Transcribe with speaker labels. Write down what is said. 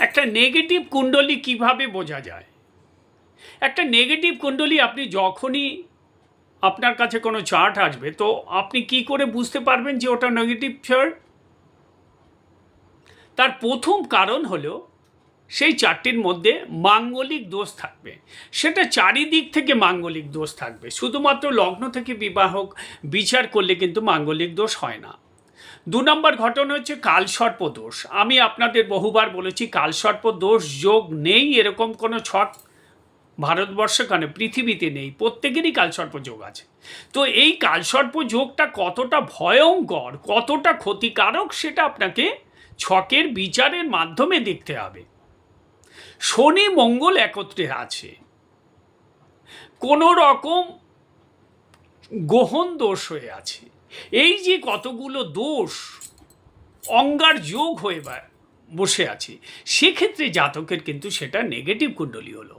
Speaker 1: একটা নেগেটিভ কুণ্ডলী কিভাবে বোঝা যায়? একটা নেগেটিভ কুণ্ডলী আপনি যখনই আপনার কাছে কোনো চার্ট আসবে, তো আপনি কি করে বুঝতে পারবেন যে ওটা নেগেটিভ চার্ট? তার প্রথম কারণ হলো সেই চারটির মধ্যে মাঙ্গলিক দোষ থাকবে। সেটা চারিদিক থেকে মাঙ্গলিক দোষ থাকবে, শুধুমাত্র লগ্ন থেকে বিবাহ বিচার করলে কিন্তু মাঙ্গলিক দোষ হয় না। 2 নম্বর ঘটনা হচ্ছে কালসর্প দোষ। আমি আপনাদের বহুবার বলেছি কালসর্প দোষ যোগ নেই এরকম কোনো ছক ভারতবর্ষে কেন পৃথিবীতে নেই, প্রত্যেকেরই কালসর্প যোগ আছে। তো এই কালসর্প যোগটা কতটা ভয়ঙ্কর, কতটা ক্ষতিকারক, সেটা আপনাকে ছকের বিচারের মাধ্যমে দেখতে হবে। শনি মঙ্গল একত্রে আছে, কোনো রকম গ্রহণ দোষ হয়ে আছে, এই যে কতগুলো দোষ অঙ্গার যোগ হয়ে বসে আছে, সেক্ষেত্রে জাতকের কিন্তু সেটা নেগেটিভ কুণ্ডলী হলো।